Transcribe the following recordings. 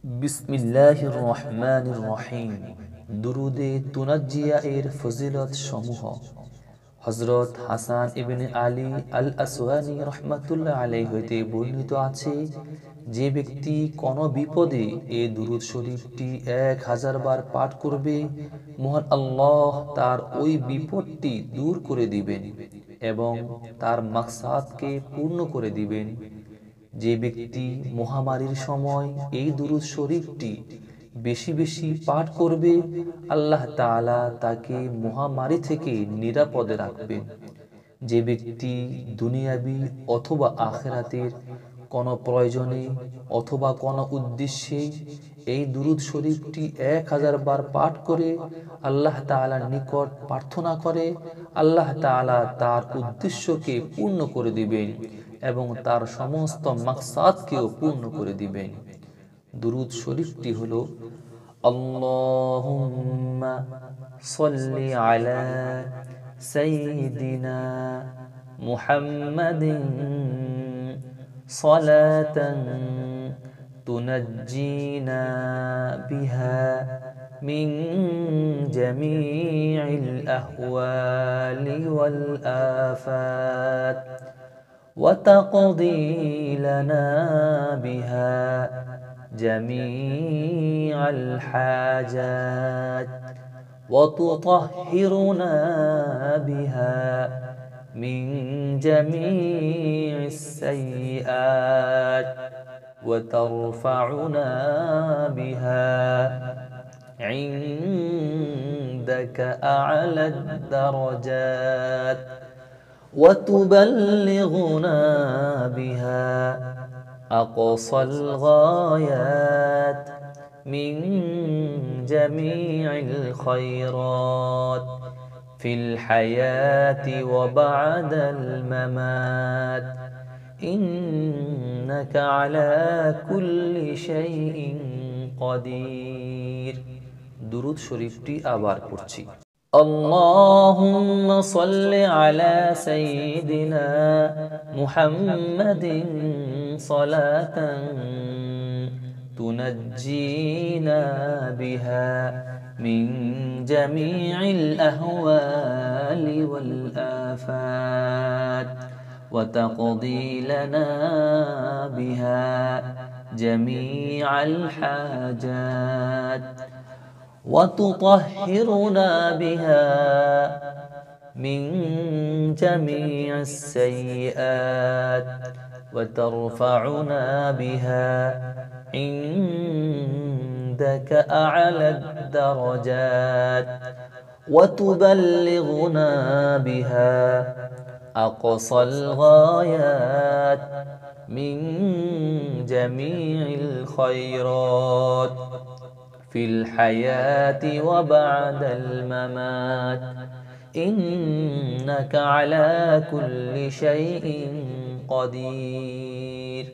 বিসমিল্লাহির রহমানির রহিম। দুরুদে তুনাজ্জিয়া এর ফজিলত সমূহ। হযরত হাসান ইবনে আলী আল আসওয়ানি রাহমাতুল্লাহ আলাইহি হইতে বর্ণিত আছে, যে ব্যক্তি কোন বিপদে এ দুরুদ শরীফটি 1000 বার পাঠ করবে, মহান আল্লাহ তার ওই বিপদটি দূর করে দিবেন এবং তার মাকসাদকে পূর্ণ করে দিবেন। যে ব্যক্তি মহামারীর সময় এই দুরূদ শরীফটি বেশি বেশি পাঠ করবে, আল্লাহ তাআলা তাকে মহামারী থেকে নিরাপদে রাখবেন। যে ব্যক্তি দুনিয়াবি অথবা আখিরাতের কোনো প্রয়োজনে অথবা কোনো উদ্দেশ্যে এই দুরূদ শরীফটি 1000 বার পাঠ করে আল্লাহ তাআলার নিকট প্রার্থনা করে, আল্লাহ তাআলা তার উদ্দেশ্যকে পূর্ণ করে দিবেন এবং তার সমস্ত মাকসাদকেও পূর্ণ করে দিবেন। দুরূদ শরীফটি হলো আল্লাহুম্মা সাল্লি আলা সাইয়্যিদিনা মুহাম্মাদিন সালাতান তুনাজ্জিনা বিহা মিন জামিইল আহওয়ালি ওয়াল আফাত وتقضي لنا بها جميع الحاجات وتطهرنا بها من جميع السيئات وترفعنا بها عندك أعلى الدرجات وتبلغنا بها أقصى الغايات من جميع الخيرات في الحياة وبعد الممات إنك على كل شيء قدير। দুরূদ শরীফটি আবার পড়ছি। اللهم صل على سيدنا محمد صلاة تنجينا بها من جميع الأهوال والآفات وتقضي لنا بها جميع الحاجات وتطهرنا بها من جميع السيئات وترفعنا بها عندك أعلى الدرجات وتبلغنا بها أقصى الغايات من جميع الخيرات في الحياة وبعد الممات إنك على كل شيء قدير।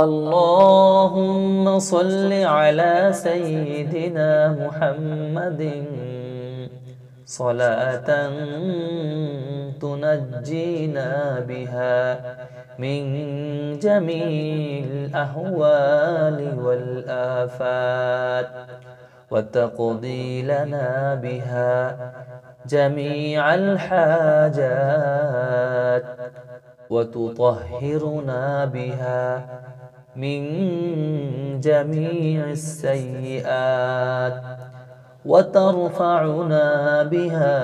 اللهم صل على سيدنا محمد صلاة تنجينا بها من جميع الأهوال والآفات وتقضي لنا بها جميع الحاجات وتطهرنا بها من جميع السيئات وترفعنا بها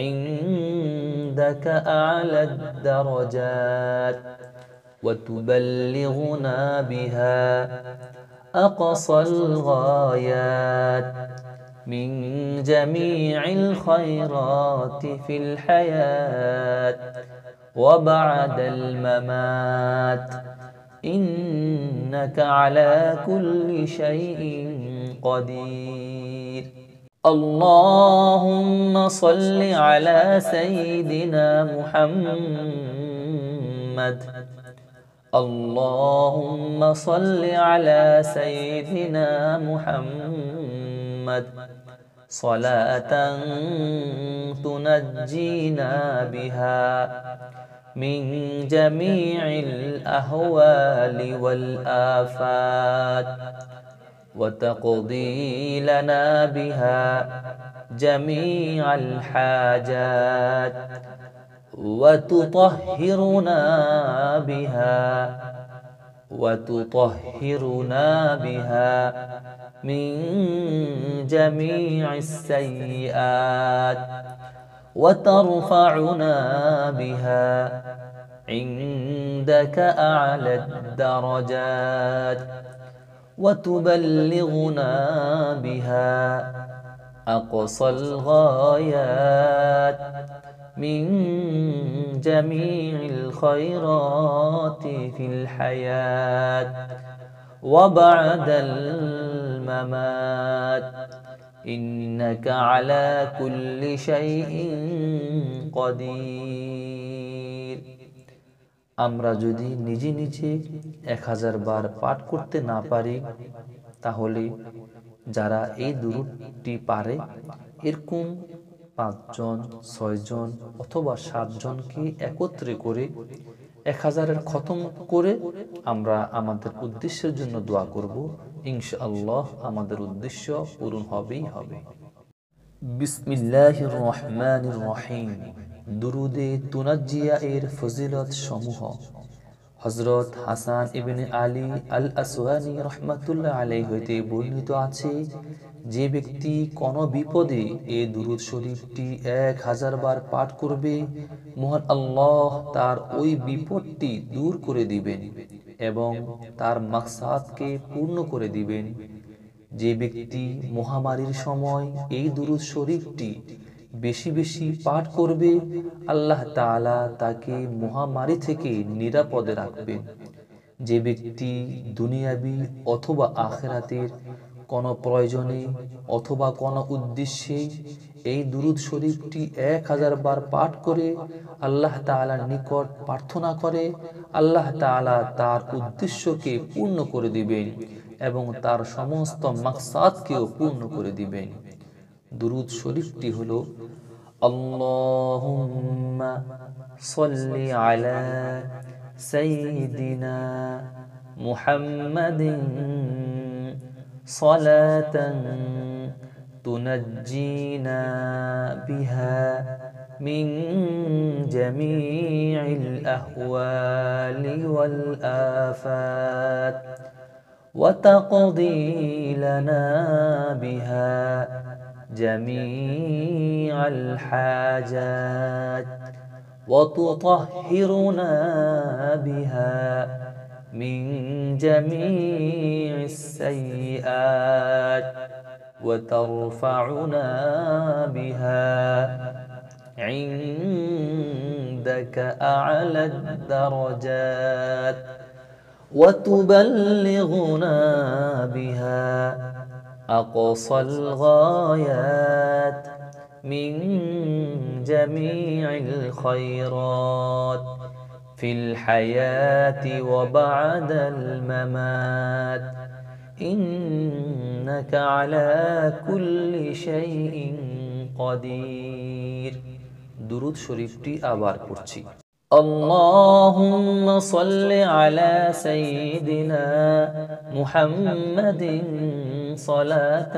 عندك أعلى الدرجات وتبلغنا بها أقصى الغايات من جميع الخيرات في الحياة وبعد الممات إنك على كل شيء قدير۔ اللهم صل على سيدنا محمد اللهم صل على سيدنا محمد صلاة تنجينا بها من جميع الأهوال والآفات وتقضي لنا بها جميع الحاجات وتطهرنا بها من جميع السيئات وترفعنا بها عندك أعلى الدرجات وتبلغنا بها أقصى الغايات من جميع الخيرات في الحياة وبعد الممات إنك على كل شيء قدير। আমরা যদি নিজে নিজে 1000 বার পাঠ করতে না পারি, তাহলে যারা এই দুরূদটি পারে এরকম 5 জন 6 জন অথবা 7 জনকে একত্রে করে 1000-এর খতম করে আমরা আমাদের উদ্দেশ্যের জন্য দোয়া করব। ইনশাআল্লাহ আমাদের উদ্দেশ্য পূরণ হবেই হবে। বিসমিল্লাহির রহমানির রহিম। দুরুদে তুনাজ্জিয়া এর ফজিলত সমূহ। হযরত হাসান ইবনে আলী আল আসওয়ানি রাহমাতুল্লাহ আলাইহি হইতে বর্ণিত আছে, যে ব্যক্তি কোন বিপদে এই দুরূদ শরীফটি 1000 বার পাঠ করবে, মহান আল্লাহ তার ওই বিপদটি দূর করে দিবেন এবং তার মাকসাদকে পূর্ণ করে দিবেন। যে ব্যক্তি মহামারীর সময় এই দুরূদ শরীফটি বেশি বেশি পাঠ করবে, আল্লাহ তাআলা তাকে মহামারী থেকে নিরাপদে রাখবেন। যে ব্যক্তি দুনিয়াবি অথবা আখিরাতের কোনো প্রয়োজনে অথবা কোনো উদ্দেশ্যে এই দুরূদ শরীফটি 1000 বার পাঠ করে আল্লাহ তাআলার নিকট প্রার্থনা করে, আল্লাহ তাআলা তার উদ্দেশ্যকে পূর্ণ করে দিবেন এবং তার সমস্ত মাকসাদকেও পূর্ণ করে দিবেন। দুরূদ শরীফটি হলো আল্লাহুম্মা সাল্লি আলা সাইয়্যিদিনা মুহাম্মাদিন সালাতান তুনাজ্জিনা বিহা মিন জামি'il আহওয়ালি ওয়াল আফাত وتقضي لنا بها جميع الحاجات وتطهرنا بها من جميع السيئات وترفعنا بها عندك أعلى الدرجات وتبلغنا بها أقصى الغايات من جميع الخيرات في الحياة وبعد الممات إنك على كل شيء قدير। দুরূদ শরীফটি আবার পড়ছি। اللهم صل على سيدنا محمد صلاة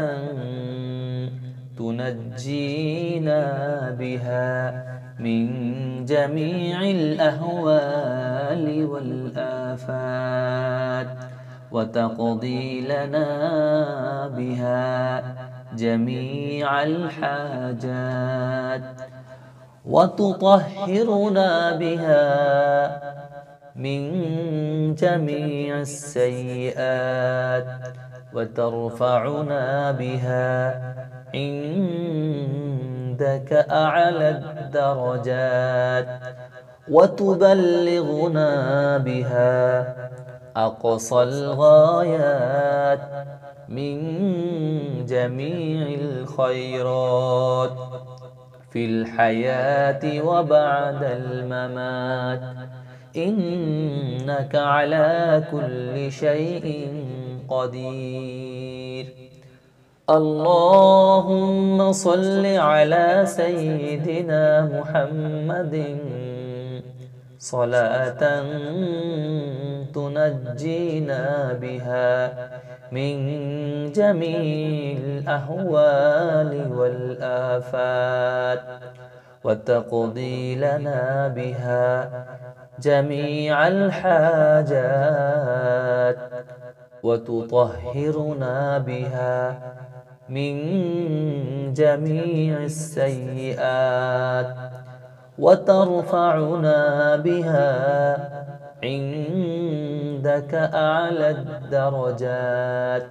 تنجينا بها من جميع الأهوال والآفات وتقضي لنا بها جميع الحاجات وتطهرنا بها من جميع السيئات وترفعنا بها عندك أعلى الدرجات وتبلغنا بها أقصى الغايات من جميع الخيرات في الحياة وبعد الممات إنك على كل شيء قدير। اللهم صل على سيدنا محمد صلاة تنجينا بها من جميع الأهوال والآفات وتقضي لنا بها جميع الحاجات وتطهرنا بها من جميع السيئات وترفعنا بها عندك أعلى الدرجات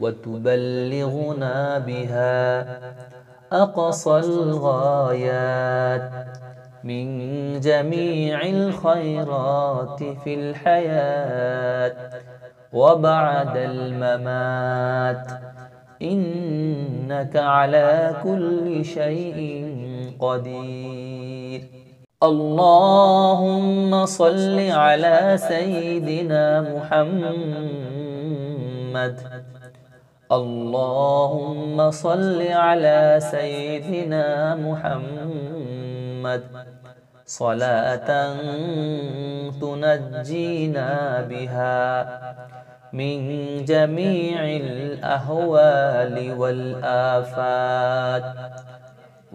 وتبلغنا بها أقصى الغايات من جميع الخيرات في الحياة وبعد الممات إنك على كل شيء قدير. اللهم صل على سيدنا محمد. اللهم صل على سيدنا محمد صلاة تنجينا بها من جميع الأهوال والآفات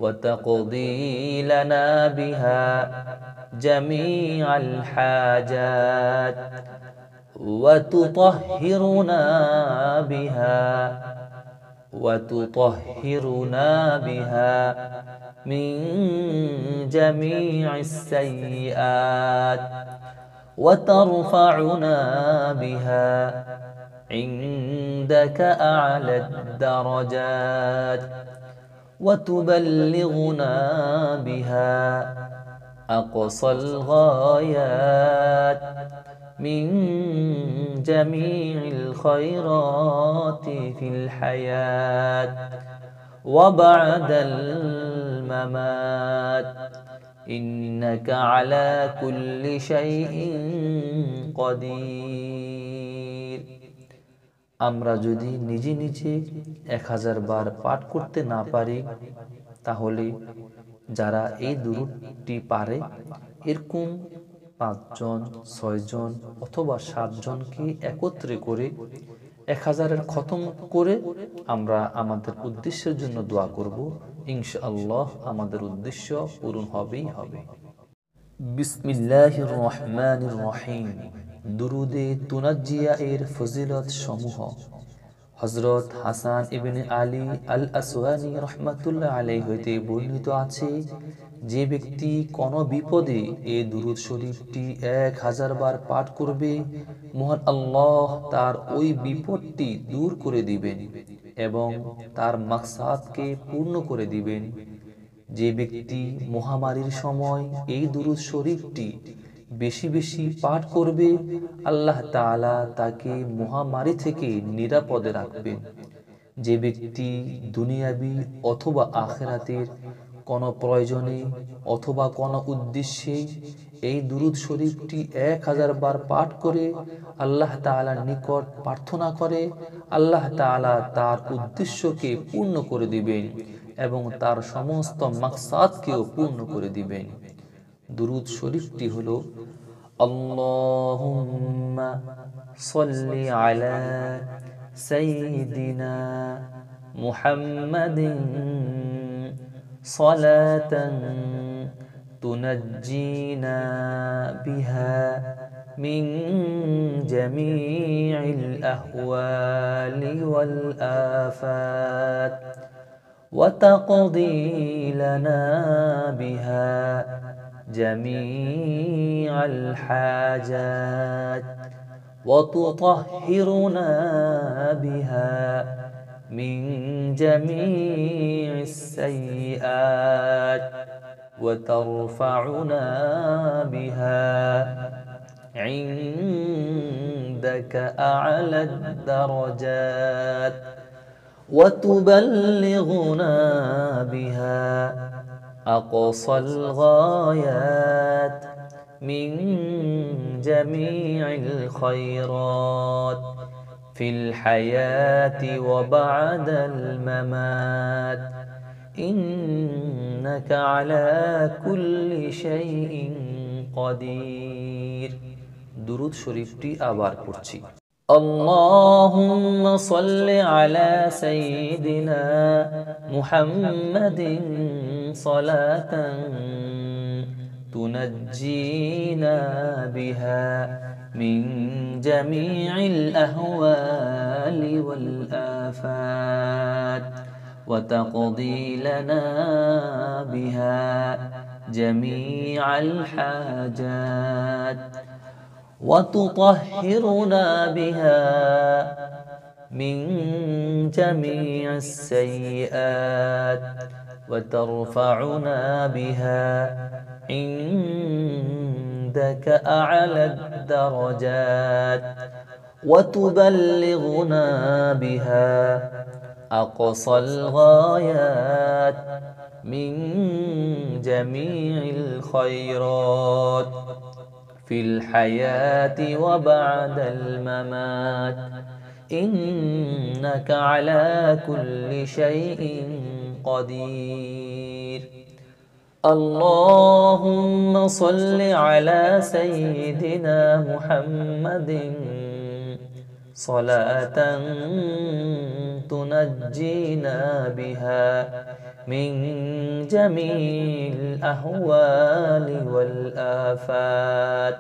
وتقضي لنا بها جميع الحاجات وتطهرنا بها من جميع السيئات وترفعنا بها عندك أعلى الدرجات وتبلغنا بها أقصى الغايات من جميع الخيرات في الحياة وبعد الممات إنك على كل شيء قدير। আমরা যদি নিজে নিজে 1000 বার পাঠ করতে না পারি, তাহলে যারা এই দুরূদটি পারে এরকম 5 জন 6 জন অথবা 7 জনকে একত্রে করে 1000-এর খতম করে আমরা আমাদের উদ্দেশ্যের জন্য দোয়া করব। ইনশাআল্লাহ আমাদের উদ্দেশ্য পূরণ হবেই হবে। বিসমিল্লাহির রহমানির রহিম। দুরুদে তুনাজ্জিয়া এর ফজিলত সমূহ। হযরত হাসান ইবনে আলী আল আসওয়ানি রাহমাতুল্লাহ আলাইহি হইতে বর্ণিত আছে, যে ব্যক্তি কোন বিপদে এই দুরূদ শরীফটি 1000 বার পাঠ করবে, মহান আল্লাহ তার ওই বিপদটি দূর করে দিবেন এবং তার মাকসাদকে পূর্ণ করে দিবেন। যে ব্যক্তি মহামারীর সময় এই দুরূদ শরীফটি বেশি বেশি পাঠ করবে, আল্লাহ তাআলা তাকে মহামারী থেকে নিরাপদে রাখবেন। যে ব্যক্তি দুনিয়াবি অথবা আখিরাতের কোনো প্রয়োজনে অথবা কোনো উদ্দেশ্যে এই দুরূদ শরীফটি 1000 বার পাঠ করে আল্লাহ তাআলার নিকট প্রার্থনা করে, আল্লাহ তাআলা তার উদ্দেশ্যকে পূর্ণ করে দিবেন এবং তার সমস্ত মাকসাদকেও পূর্ণ করে দিবেন। দুরূদ শরীফটি হলো আল্লাহুম্মা সাল্লি আলা সাইয়্যিদিনা মুহাম্মাদিন সালাতান তুনাজ্জিনা বিহা মিন জামিইল আহওয়ালি ওয়াল আফাত وتقضي لنا بها جميع الحاجات وتطهرنا بها من جميع السيئات وترفعنا بها عندك أعلى الدرجات وتبلغنا بها أقصى الغايات من جميع الخيرات في الحياة وبعد الممات إنك على كل شيء قدير দুরূদ শরীফটি আবার পড়ছি اللهم صل على سيدنا محمد صلاة تنجينا بها من جميع الأهوال والآفات وتقضي لنا بها جميع الحاجات وتطهرنا بها من جميع السيئات وترفعنا بها عندك أعلى الدرجات وتبلغنا بها أقصى الغايات من جميع الخيرات في الحياة وبعد الممات إنك على كل شيء قدير اللهم صل على سيدنا محمد صلاة تنجينا بها من جميع الأهوال والآفات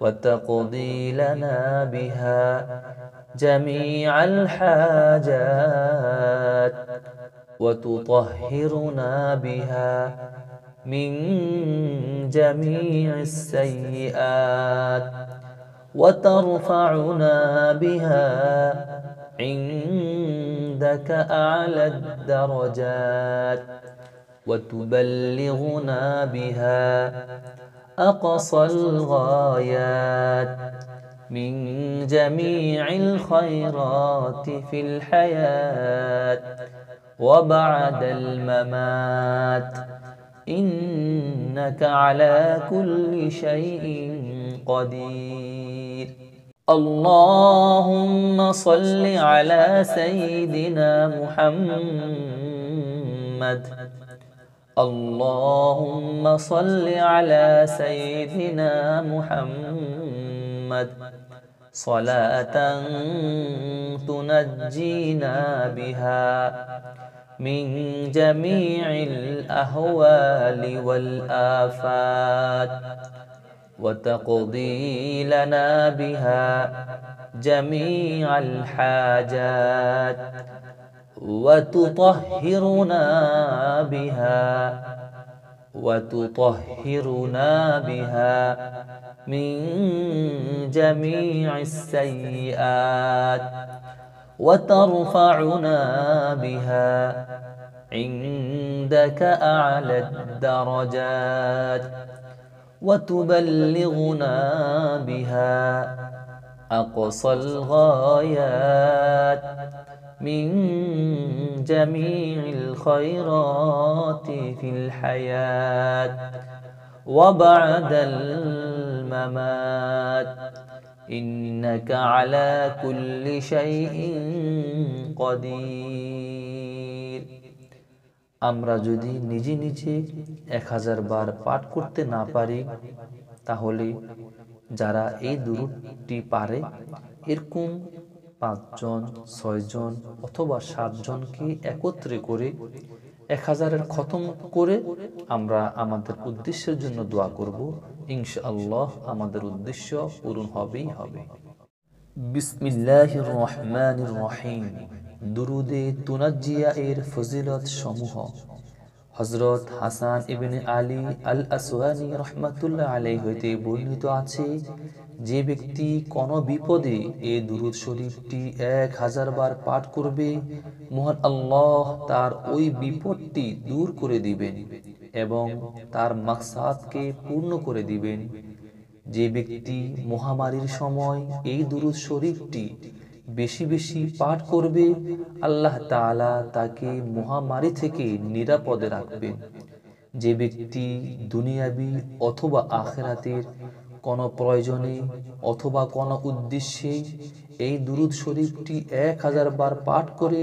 وتقضي لنا بها جميع الحاجات وتطهرنا بها من جميع السيئات وترفعنا بها عندك أعلى الدرجات وتبلغنا بها أقصى الغايات من جميع الخيرات في الحياة وبعد الممات إنك على كل شيء قدير اللهم صل على سيدنا محمد اللهم صل على سيدنا محمد صلاة تنجينا بها من جميع الأهوال والآفات وتقضي لنا بها جميع الحاجات وتطهرنا بها من جميع السيئات وترفعنا بها عندك أعلى الدرجات وتبلغنا بها أقصى الغايات من جميع الخيرات في الحياة وبعد الممات إنك على كل شيء قدير আমরা যদি নিজে নিজে 1000 বার পাঠ করতে না পারি তাহলে যারা এই দুরূদটি পারে এরকম 5 জন 6 জন অথবা 7 জনকে একত্রে করে 1000-এর খতম করে আমরা আমাদের উদ্দেশ্যের জন্য দোয়া করব ইনশাআল্লাহ আমাদের উদ্দেশ্য পূরণ হবেই হবে বিসমিল্লাহির রহমানির রহিম দুরুদে তুনাজ্জিয়া এর ফজিলত সমূহ হযরত হাসান ইবনে আলী আল আসওয়ানি রাহমাতুল্লাহ আলাইহি হতে বর্ণিত আছে যে ব্যক্তি কোন বিপদে এই দুরূদ শরীফটি 1000 বার পাঠ করবে মহান আল্লাহ তার ওই বিপদটি দূর করে দিবেন এবং তার মাকসাদকে পূর্ণ করে দিবেন যে ব্যক্তি মহামারীর সময় এই দুরূদ শরীফটি বেশি বেশি পাঠ করবে আল্লাহ তাআলা তাকে মহামারী থেকে নিরাপদে রাখবেন যে ব্যক্তি দুনিয়াবি অথবা আখিরাতের কোন প্রয়োজনে অথবা কোন উদ্দেশ্যে এই দুরূদ শরীফটি 1000 বার পাঠ করে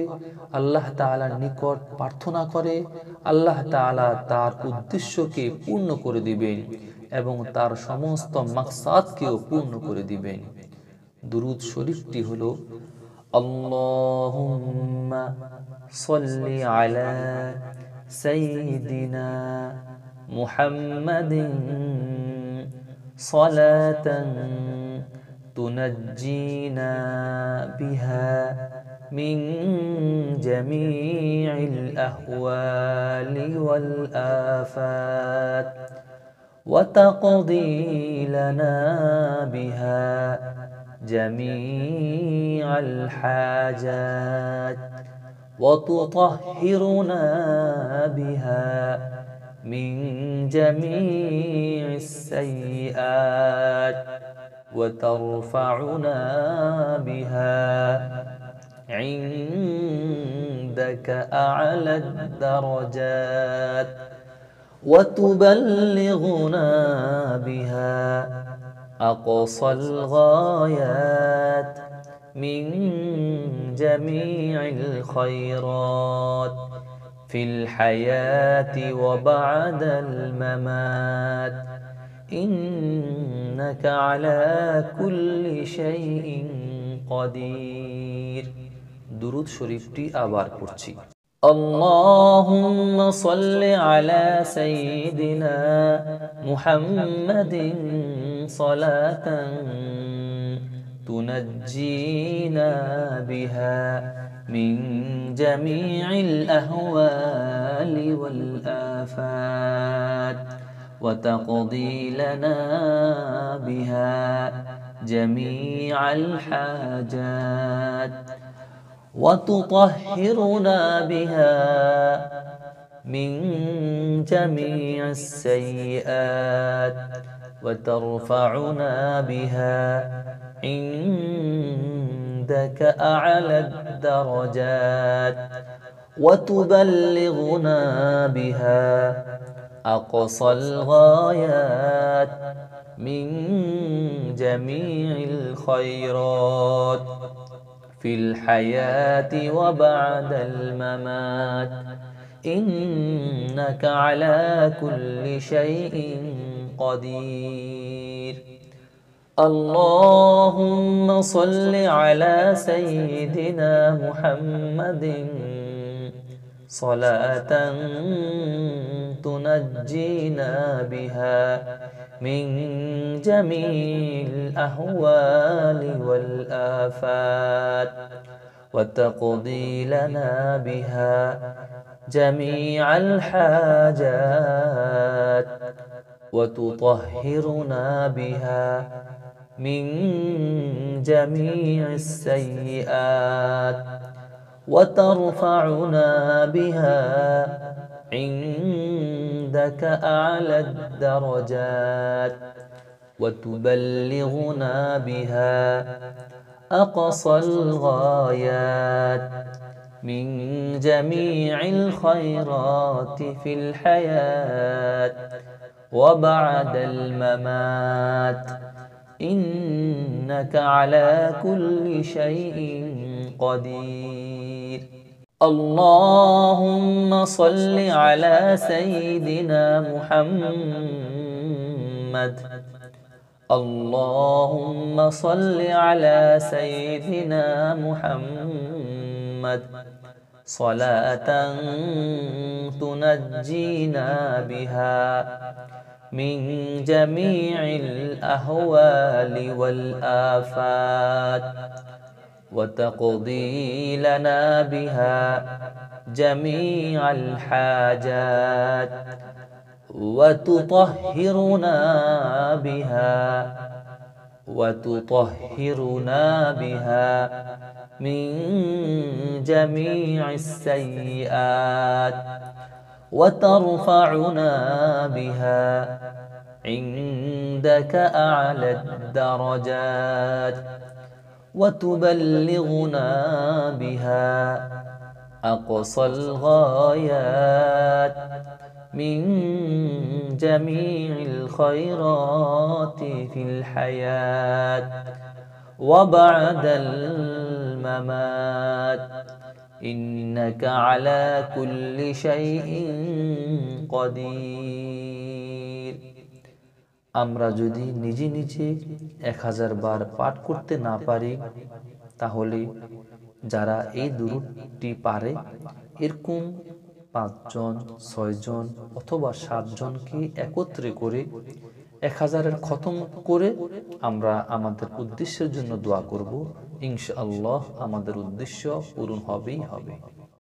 আল্লাহ তাআলার নিকট প্রার্থনা করে আল্লাহ তাআলা তার উদ্দেশ্যকে পূর্ণ করে দিবেন এবং তার সমস্ত মাকসাদকেও পূর্ণ করে দিবেন। দুরূদ শরীফটি হলো আল্লাহুম্মা সাল্লি আলা সাইয়্যিদিনা মুহাম্মাদিন সালাতান তুনাজ্জিনা বিহা মিন জামিইল আহওয়ালি ওয়াল আফাত وتقضي لنا بها جميع الحاجات وتطهرنا بها من جميع السيئات وترفعنا بها عندك أعلى الدرجات وتبلغنا بها أقصى الغايات من جميع الخيرات في الحياة وبعد الممات إنك على كل شيء قدير। দুরূদ শরীফটি আবার পড়ছি। اللهم صل على سيدنا محمد صلاة تنجينا بها من جميع الأهوال والآفات وتقضي لنا بها جميع الحاجات وتطهرنا بها من جميع السيئات وترفعنا بها عندك أعلى الدرجات وتبلغنا بها أقصى الغايات من جميع الخيرات في الحياة وبعد الممات إنك على كل شيء قدير। اللهم صل على سيدنا محمد صلاة تنجينا بها من جميع الأهوال والآفات وتقضي لنا بها جميع الحاجات وتطهرنا بها من جميع السيئات وترفعنا بها عندك أعلى الدرجات وتبلغنا بها أقصى الغايات من جميع الخيرات في الحياة وبعد الممات إنك على كل شيء قدير۔ اللهم صل على سيدنا محمد اللهم صل على سيدنا محمد صلاة تنجينا بها من جميع الأهوال والآفات وتقضي لنا بها جميع الحاجات وتطهرنا بها من جميع السيئات وترفعنا بها عندك أعلى الدرجات وتبلغنا بها أقصى الغايات من جميع الخيرات في الحياة وبعد الممات إنك على كل شيء قدير۔ আমরা যদি নিজে নিজে 1000 বার পাঠ করতে না পারি, তাহলে যারা এই দুরূদটি পারে এরকম 5 জন 6 জন অথবা 7 জনকে একত্রে করে 1000-এর খতম করে আমরা আমাদের উদ্দেশ্যের জন্য দোয়া করব। ইনশাআল্লাহ আমাদের উদ্দেশ্য পূরণ হবেই হবে।